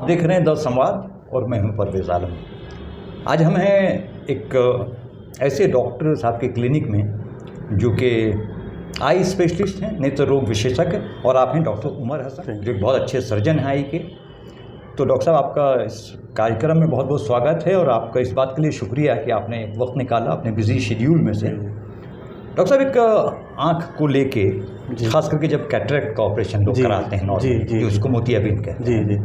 देख रहे हैं द संवाद और मैं हूं परवेज आलम। आज हम हैं एक ऐसे डॉक्टर साहब के क्लिनिक में जो कि आई स्पेशलिस्ट हैं, नेत्र रोग विशेषज्ञ, और आप हैं डॉक्टर उमर हसन जो एक बहुत अच्छे सर्जन हैं आई के। तो डॉक्टर साहब, आपका इस कार्यक्रम में बहुत बहुत स्वागत है और आपका इस बात के लिए शुक्रिया कि आपने वक्त निकाला अपने बिजी शेड्यूल में से। डॉक्टर साहब, एक आँख को लेके खास करके जब कैटरेक्ट का ऑपरेशन लोग कराते हैं नॉर्मली, उसको मोतियाबिंद कहते हैं,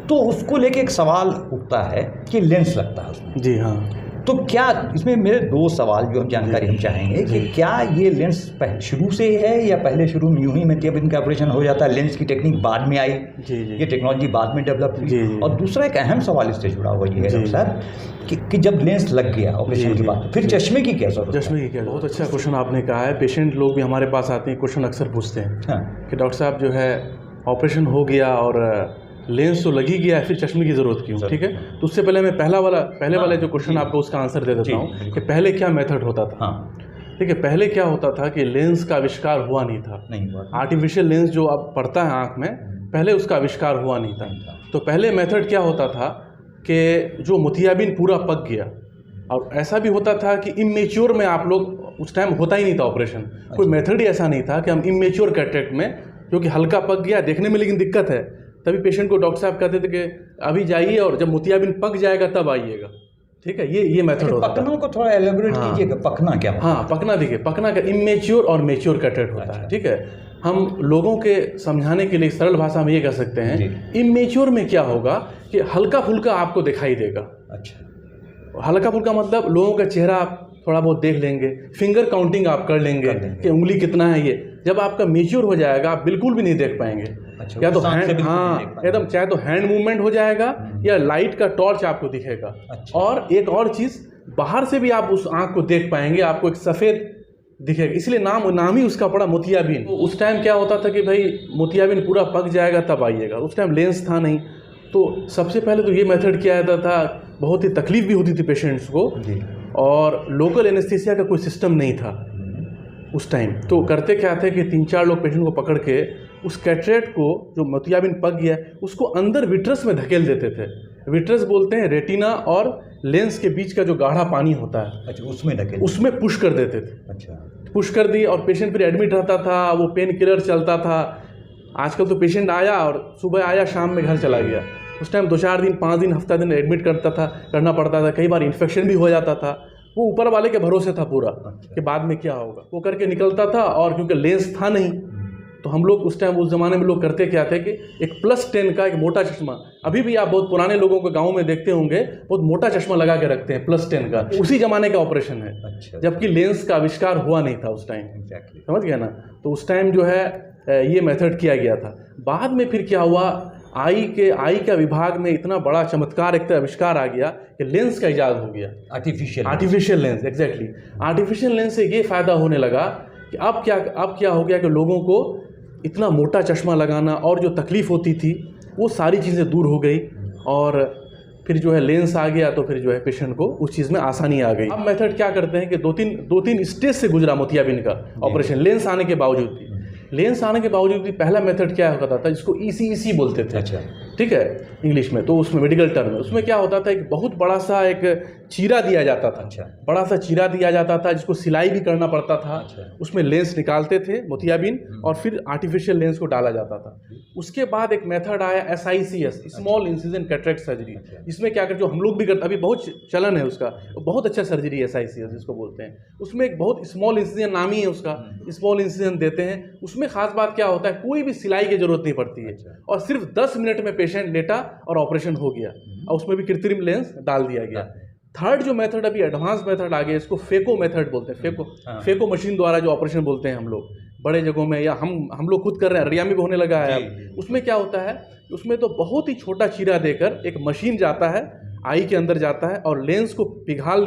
तो उसको लेके एक सवाल उठता है कि लेंस लगता है उसमें। जी हाँ। तो क्या इसमें मेरे दो सवाल जो हम जानकारी हम चाहेंगे कि क्या ये लेंस शुरू से है या पहले शुरू में यूं ही मोतियाबिंद का ऑपरेशन हो जाता है, लेंस की टेक्निक बाद में आई, ये टेक्नोलॉजी बाद में डेवलप हुई? और दूसरा एक अहम सवाल इससे जुड़ा हुआ ये है डॉक्टर साहब कि जब लेंस लग गया ऑपरेशन के बाद फिर चश्मे की क्या जरूरत? चश्मे की क्या? बहुत अच्छा क्वेश्चन आपने कहा है। पेशेंट लोग भी हमारे पास आते हैं, क्वेश्चन अक्सर पूछते हैं कि डॉक्टर साहब जो है ऑपरेशन हो गया और लेंस तो लगी गया है, फिर चश्मे की ज़रूरत क्यों? ठीक है, तो उससे पहले मैं पहले वाला जो क्वेश्चन आपको उसका आंसर दे देता हूँ कि पहले क्या मेथड होता था। ठीक है, पहले क्या होता था कि लेंस का आविष्कार हुआ नहीं था। आर्टिफिशियल लेंस जो अब पड़ता है आँख में, पहले उसका आविष्कार हुआ नहीं था। तो पहले मेथड क्या होता था कि जो मोतियाबिंद पूरा पक गया, और ऐसा भी होता था कि इमेच्योर में आप लोग, उस टाइम होता ही नहीं था ऑपरेशन, कोई मेथड ही ऐसा नहीं था कि हम इमेच्योर कैटरेक्ट में जो कि हल्का पक गया देखने में लेकिन दिक्कत है, तभी पेशेंट को डॉक्टर साहब कहते थे कि अभी जाइए और जब मोतियाबिंद पक जाएगा तब आइएगा। ठीक है, ये मेथड होता है। पकना को थोड़ा एलेबोरेट कीजिएगा, पकना क्या? हाँ, पकना देखिए, पकना का इमेच्योर और मेच्योर कैटरेक्ट होता है। ठीक है, हम लोगों के समझाने के लिए सरल भाषा में ये कह सकते हैं, इमेच्योर में क्या होगा कि हल्का फुल्का आपको दिखाई देगा। अच्छा, हल्का फुल्का मतलब लोगों का चेहरा आप थोड़ा बहुत देख लेंगे, फिंगर काउंटिंग आप कर लेंगे कि उंगली कितना है ये। जब आपका मेच्योर हो जाएगा आप बिल्कुल भी नहीं देख पाएंगे। अच्छा, या तो हैंड, हाँ एकदम, चाहे तो हैंड मूवमेंट हो जाएगा या लाइट का टॉर्च आपको दिखेगा। अच्छा। और एक और चीज़, बाहर से भी आप उस आँख को देख पाएंगे, आपको एक सफ़ेद दिखेगा, इसलिए नाम ही उसका पड़ा मोतियाबिंद। तो उस टाइम क्या होता था कि भाई मोतियाबिंद पूरा पक जाएगा तब आइएगा, उस टाइम लेंस था नहीं। तो सबसे पहले तो ये मेथड किया जाता था, बहुत ही तकलीफ भी होती थी पेशेंट्स को, और लोकल एनेस्थीसिया का कोई सिस्टम नहीं था उस टाइम। तो करते क्या थे कि 3-4 लोग पेशेंट को पकड़ के उस कैटरेक्ट को, जो मोतियाबिंद पक गया, उसको अंदर विट्रस में धकेल देते थे। विट्रस बोलते हैं रेटिना और लेंस के बीच का जो गाढ़ा पानी होता है। अच्छा, उसमें पुश कर देते थे। अच्छा, पुश कर दी और पेशेंट फिर एडमिट रहता था, वो पेन किलर चलता था। आजकल तो पेशेंट आया और सुबह आया शाम में घर चला गया। उस टाइम 2-4 दिन, 5 दिन, हफ्ता दिन एडमिट करना पड़ता था। कई बार इन्फेक्शन भी हो जाता था। वो ऊपर वाले के भरोसे था पूरा कि बाद में क्या होगा, वो करके निकलता था। और क्योंकि लेंस था नहीं, तो हम लोग उस टाइम, उस ज़माने में लोग करते क्या थे कि एक +10 का एक मोटा चश्मा, अभी भी आप बहुत पुराने लोगों को गांव में देखते होंगे, बहुत मोटा चश्मा लगा के रखते हैं, +10 का। उसी ज़माने का ऑपरेशन है। अच्छा। जबकि लेंस का आविष्कार हुआ नहीं था उस टाइम। समझ गया ना? तो उस टाइम जो है ये मेथड किया गया था। बाद में फिर क्या हुआ, आई का विभाग में इतना बड़ा चमत्कार, एक आविष्कार आ गया कि लेंस का इजाद हो गया, artificial lens. Exactly, artificial lens से ये फ़ायदा होने लगा कि अब क्या हो गया कि लोगों को इतना मोटा चश्मा लगाना और जो तकलीफ़ होती थी वो सारी चीज़ें दूर हो गई, और फिर जो है लेंस आ गया, तो फिर जो है पेशेंट को उस चीज़ में आसानी आ गई। अब मेथड क्या करते हैं कि दो तीन स्टेज से गुजरा मोतियाबिंद का ऑपरेशन, लेंस आने के बावजूद भी। लेंस आने के बावजूद भी पहला मेथड क्या होता था, जिसको ECEC बोलते थे। अच्छा। ठीक है, इंग्लिश में, तो उसमें मेडिकल टर्म में, उसमें क्या होता था, एक बहुत बड़ा सा एक चीरा दिया जाता था। अच्छा। बड़ा सा चीरा दिया जाता था जिसको सिलाई भी करना पड़ता था। अच्छा। उसमें लेंस निकालते थे मोतियाबिंद और फिर आर्टिफिशियल लेंस को डाला जाता था। उसके बाद एक मेथड आया SICS, small incision cataract surgery. इसमें क्या कर, जो हम लोग भी करते, अभी बहुत चलन है उसका, बहुत अच्छा सर्जरी है SICS जिसको बोलते हैं। उसमें एक बहुत स्मॉल इंसिजन, नाम ही है उसका, स्मॉल इंसिजन देते हैं। उसमें खास बात क्या होता है, कोई भी सिलाई की जरूरत नहीं पड़ती है। अच्छा। और सिर्फ 10 मिनट में पेशेंट लेटा और ऑपरेशन हो गया, और उसमें भी कृत्रिम लेंस डाल दिया गया। थर्ड जो मेथड, अभी एडवांस मेथड आ गया, इसको फेको मेथड बोलते हैं। फेको मशीन द्वारा जो ऑपरेशन बोलते हैं हम लोग बड़े जगहों में, या हम लोग खुद कर रहे हैं, हरियाणा में भी होने लगा है अब। उसमें क्या होता है, उसमें तो बहुत ही छोटा चीरा देकर एक मशीन जाता है, आई के अंदर जाता है और लेंस को पिघल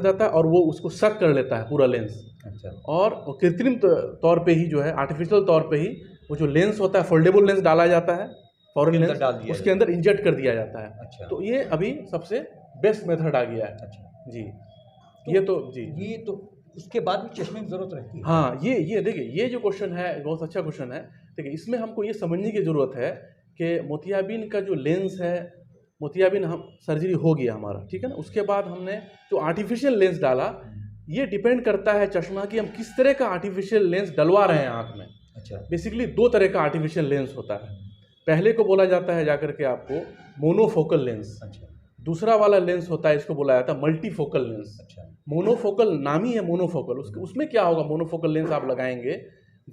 जाता है और वो उसको सक कर लेता है पूरा लेंस। अच्छा। और कृत्रिम तौर पे ही जो है, आर्टिफिशियल तौर पे ही वो जो लेंस होता है, फोल्डेबल लेंस डाला जाता है, फॉरेन लेंस उसके अंदर इंजेक्ट कर दिया जाता है। अच्छा। तो ये अभी सबसे बेस्ट मेथड आ गया है। अच्छा जी। ये तो उसके बाद भी चश्मे की जरूरत रहती है। हाँ, ये देखिए, ये जो क्वेश्चन है बहुत अच्छा क्वेश्चन है। देखिए, इसमें हमको ये समझने की ज़रूरत है कि मोतियाबिंद का जो लेंस है, मोतियाबिंद हम सर्जरी हो गया हमारा, ठीक है ना। उसके बाद हमने जो आर्टिफिशियल लेंस डाला, ये डिपेंड करता है चश्मा की हम किस तरह का आर्टिफिशियल लेंस डलवा रहे हैं आँख में। अच्छा। बेसिकली 2 तरह का आर्टिफिशियल लेंस होता है। पहले को बोला जाता है जाकर के आपको मोनोफोकल लेंस। अच्छा। दूसरा वाला लेंस होता है, इसको बोला जाता है मल्टीफोकल लेंस। अच्छा। मोनोफोकल नाम ही है मोनोफोकल। उसमें क्या होगा, मोनोफोकल लेंस आप लगाएंगे,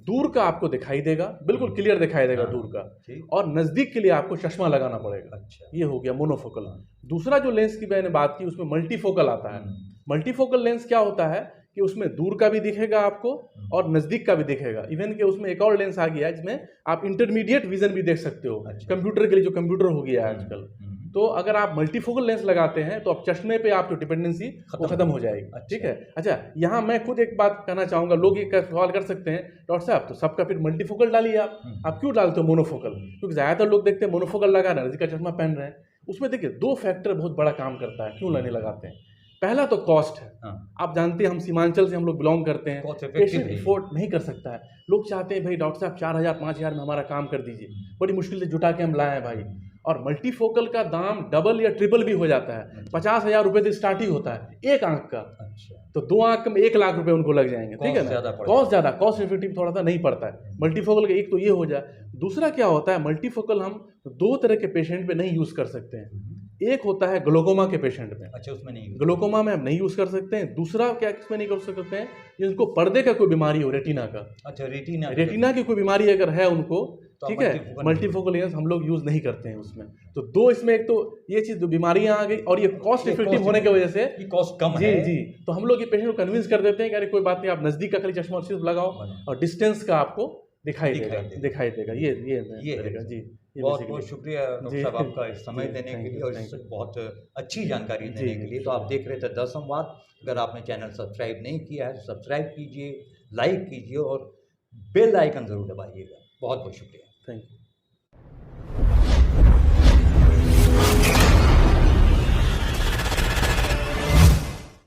दूर का आपको दिखाई देगा, बिल्कुल क्लियर दिखाई देगा दूर का, ठीक। और नज़दीक के लिए आपको चश्मा लगाना पड़ेगा। अच्छा। ये हो गया मोनोफोकल। दूसरा जो लेंस की मैंने बात की, उसमें मल्टीफोकल आता है। मल्टीफोकल लेंस क्या होता है कि उसमें दूर का भी दिखेगा आपको और नज़दीक का भी दिखेगा। इवन कि उसमें एक और लेंस आ गया है जिसमें आप इंटरमीडिएट विजन भी देख सकते हो। अच्छा। कंप्यूटर के लिए जो कंप्यूटर हो गया है आजकल, तो अगर आप मल्टीफोकल लेंस लगाते हैं तो अब चश्मे पे आप जो डिपेंडेंसी वो खत्म हो जाएगी। अच्छा। ठीक है। अच्छा, यहाँ मैं खुद एक बात कहना चाहूँगा, लोग ये सवाल कर सकते हैं, डॉक्टर साहब तो सबका फिर मल्टीफोकल डालिए आप क्यों डालते हो मोनोफोकल? क्योंकि ज़्यादातर लोग देखते हैं मोनोफोकल लगा रहे हैं, नज़दीक का चश्मा पहन रहे हैं। उसमें देखिए 2 फैक्टर बहुत बड़ा काम करता है क्यों नहीं लगाते हैं। पहला तो कॉस्ट है। आप जानते हैं हम सीमांचल से हम लोग बिलोंग करते हैं, पेशेंट अफोर्ड नहीं कर सकता है। लोग चाहते हैं भाई डॉक्टर साहब 4,000-5,000 में हमारा काम कर दीजिए, बड़ी मुश्किल से जुटा के हम लाए हैं भाई। और मल्टीफोकल का दाम डबल या ट्रिपल भी हो जाता है। 50,000 रुपये से स्टार्ट ही होता है एक आंख का। अच्छा। तो 2 आंख में 1 लाख रुपए उनको लग जाएंगे। ठीक है ना, कॉस्ट ज़्यादा, कॉस्ट इफेक्टिव थोड़ा सा नहीं पड़ता है मल्टीफोकल का। एक तो ये हो जाए। दूसरा क्या होता है, मल्टीफोकल हम 2 तरह के पेशेंट पे नहीं यूज़ कर सकते हैं। एक होता है ग्लोकोमा के पेशेंट में। अच्छा, उसमें नहीं, ग्लोकोमा में हम नहीं यूज़ कर सकते हैं। दूसरा क्या इसमें नहीं कर सकते हैं, जिनको पर्दे का कोई बीमारी हो, रेटिना का। अच्छा, रेटिना की कोई बीमारी अगर है उनको, ठीक है, मल्टीफोकल लेंस हम लोग यूज़ नहीं करते हैं उसमें। तो 2 इसमें, एक तो ये चीज़, 2 बीमारियां आ गई, और ये कॉस्ट इफेक्टिव होने की वजह से कॉस्ट कम है। जी, तो हम लोग ये पेशेंट को कन्विंस कर देते हैं कि अरे कोई बात नहीं, आप नज़दीक का खाली चश्मा सिर्फ लगाओ और डिस्टेंस का आपको दिखाई देगा। ये जी। बहुत बहुत शुक्रिया डॉक्टर साहब आपका इस समय देने के लिए और इस बहुत अच्छी जानकारी देने के लिए। तो आप देख रहे थे द संवाद। अगर आपने चैनल सब्सक्राइब नहीं किया है तो सब्सक्राइब कीजिए, लाइक कीजिए और बेल आइकन ज़रूर दबाइएगा। बहुत बहुत शुक्रिया। Thank you.